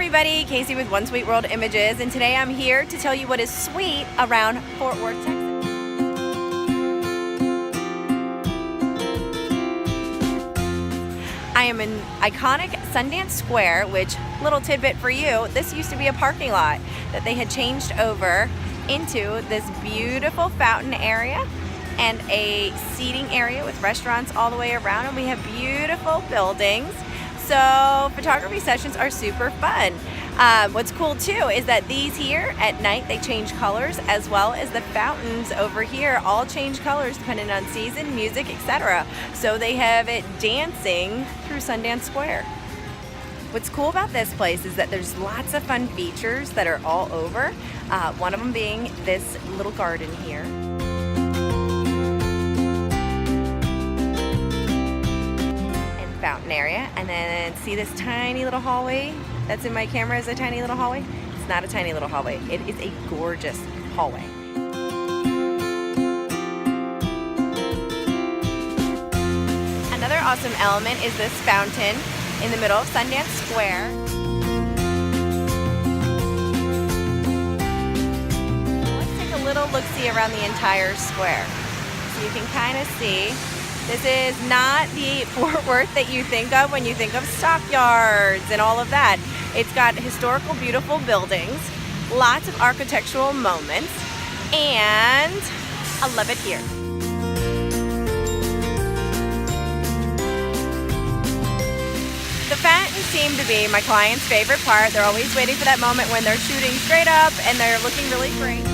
everybody, Casey with One Sweet World Images, and today I'm here to tell you what is sweet around Fort Worth, Texas. I am in iconic Sundance Square, which, little tidbit for you, this used to be a parking lot that they had changed over into this beautiful fountain area and a seating area with restaurants all the way around, and we have beautiful buildings. So photography sessions are super fun. What's cool too is that these here at night, they change colors, as well as the fountains over here all change colors depending on season, music, etc. So they have it dancing through Sundance Square. What's cool about this place is that there's lots of fun features that are all over. One of them being this little garden here. Fountain area, and then see this tiny little hallway that's in my camera is a tiny little hallway. It's not a tiny little hallway. It is a gorgeous hallway. Another awesome element is this fountain in the middle of Sundance Square. Let's take a little look-see around the entire square. So you can kind of see this is not the Fort Worth that you think of when you think of stockyards and all of that. It's got historical, beautiful buildings, lots of architectural moments, and I love it here. The fountains seem to be my client's favorite part. They're always waiting for that moment when they're shooting straight up and they're looking really great.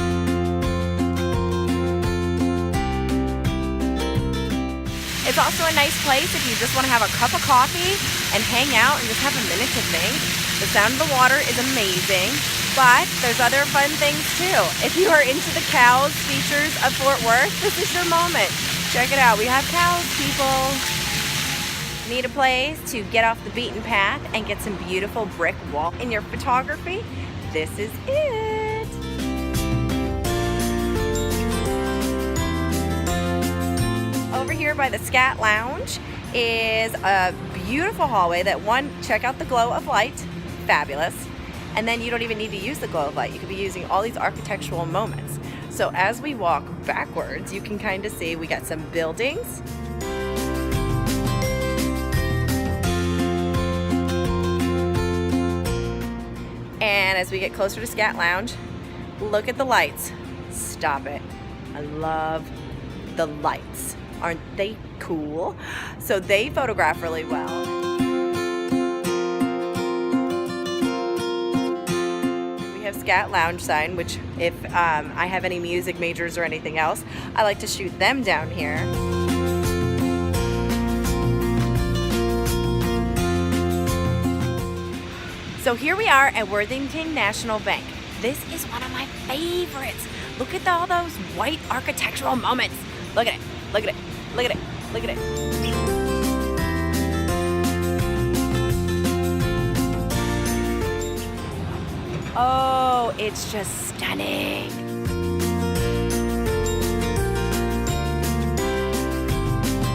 It's also a nice place if you just want to have a cup of coffee and hang out and just have a minute to think. The sound of the water is amazing, but there's other fun things too. If you are into the cows features of Fort Worth, this is your moment. Check it out. We have cows, people. Need a place to get off the beaten path and get some beautiful brick wall in your photography? This is it. Over here by the Scat Lounge is a beautiful hallway that check out the glow of light, fabulous. And then you don't even need to use the glow of light. You could be using all these architectural moments. So as we walk backwards, you can kind of see we got some buildings. And as we get closer to Scat Lounge, look at the lights. Stop it. I love the lights. Aren't they cool? So they photograph really well. We have Scat Lounge sign, which if I have any music majors or anything else, I like to shoot them down here. So here we are at Worthington National Bank. This is one of my favorites. Look at all those white architectural moments. Look at it, look at it. Look at it, look at it. Oh, it's just stunning.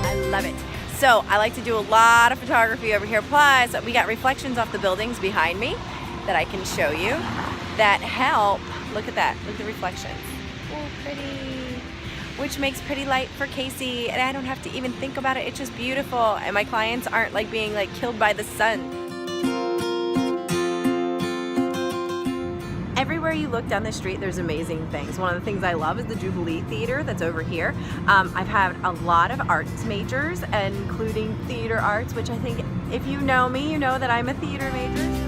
I love it. So I like to do a lot of photography over here. Plus, we got reflections off the buildings behind me that I can show you that help. Look at that, look at the reflections. Oh, pretty. Which makes pretty light for Casey, and I don't have to even think about it. It's just beautiful, and my clients aren't like being like killed by the sun. Everywhere you look down the street, there's amazing things. One of the things I love is the Jubilee Theater that's over here. I've had a lot of arts majors, including theater arts, which I think if you know me, you know that I'm a theater major.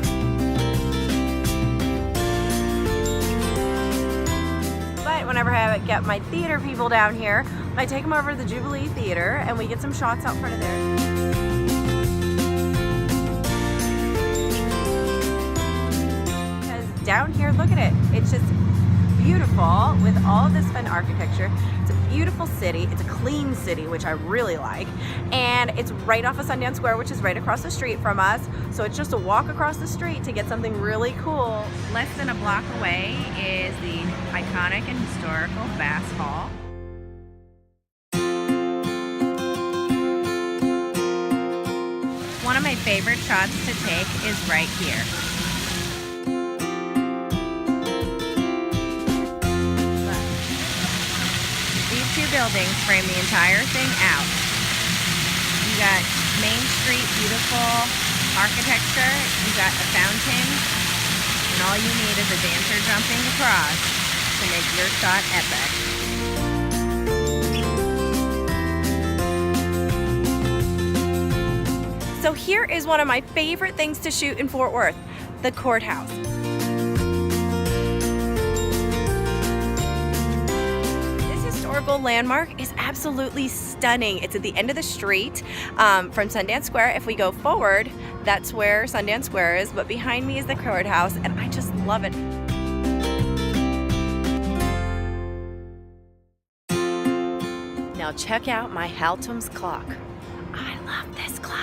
Whenever I get my theater people down here, I take them over to the Jubilee Theater and we get some shots out front of there. Because down here, look at it. It's just beautiful with all of this fun architecture. It's a beautiful city. It's a clean city, which I really like. And it's right off of Sundance Square, which is right across the street from us. So it's just a walk across the street to get something really cool. Less than a block away is the iconic and historical Bass Hall. One of my favorite shots to take is right here. buildings frame the entire thing out. You got Main Street, beautiful architecture. You got a fountain, and all you need is a dancer jumping across to make your shot epic. So here is one of my favorite things to shoot in Fort Worth, the courthouse. Landmark is absolutely stunning. It's at the end of the street from Sundance Square. If we go forward, that's where Sundance Square is, but behind me is the courthouse, and I just love it. Now check out my Haltom's clock. I love this clock.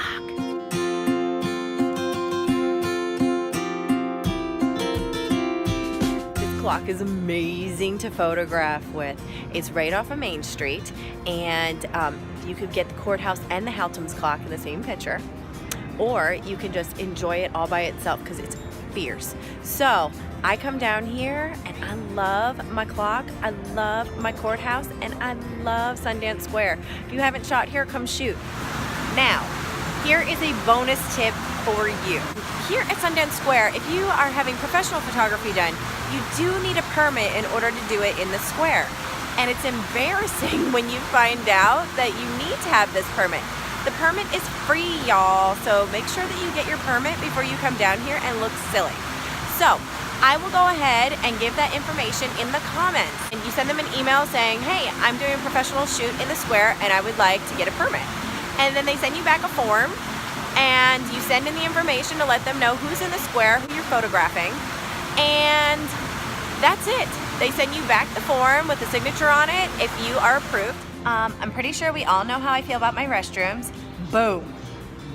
Clock is amazing to photograph with. It's right off of Main Street, and you could get the courthouse and the Haltom's clock in the same picture, or you can just enjoy it all by itself because it's fierce. So I come down here and I love my clock, I love my courthouse, and I love Sundance Square. If you haven't shot here, come shoot. Now, here is a bonus tip for you. Here at Sundance Square, if you are having professional photography done, you do need a permit in order to do it in the square. And it's embarrassing when you find out that you need to have this permit. The permit is free, y'all, so make sure that you get your permit before you come down here and look silly. So I will go ahead and give that information in the comments, and you send them an email saying, hey, I'm doing a professional shoot in the square and I would like to get a permit. And then they send you back a form, and you send in the information to let them know who's in the square, who you're photographing, and that's it. They send you back the form with a signature on it if you are approved. I'm pretty sure we all know how I feel about my restrooms. Boom.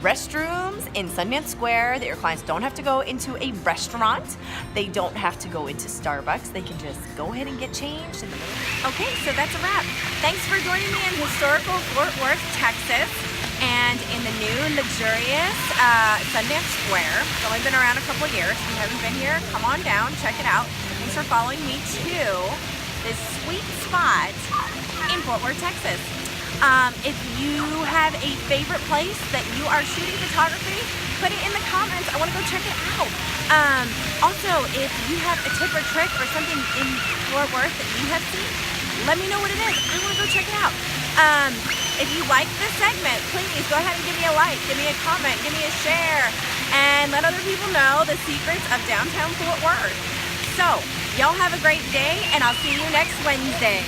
Restrooms in Sundance Square that your clients don't have to go into a restaurant. They don't have to go into Starbucks. They can just go ahead and get changed in the middle. Okay, so that's a wrap. Thanks for joining me in historical Fort Worth, Texas, and in the new luxurious Sundance Square. It's only been around a couple of years. If you haven't been here, come on down, check it out. Thanks for following me to this sweet spot in Fort Worth, Texas. If you have a favorite place that you are shooting photography, put it in the comments. I want to go check it out. Also, if you have a tip or trick or something in Fort Worth that you have seen, let me know what it is. I want to go check it out. If you like this segment, please go ahead and give me a like, give me a comment, give me a share, and let other people know the secrets of downtown Fort Worth. So, y'all have a great day, and I'll see you next Wednesday.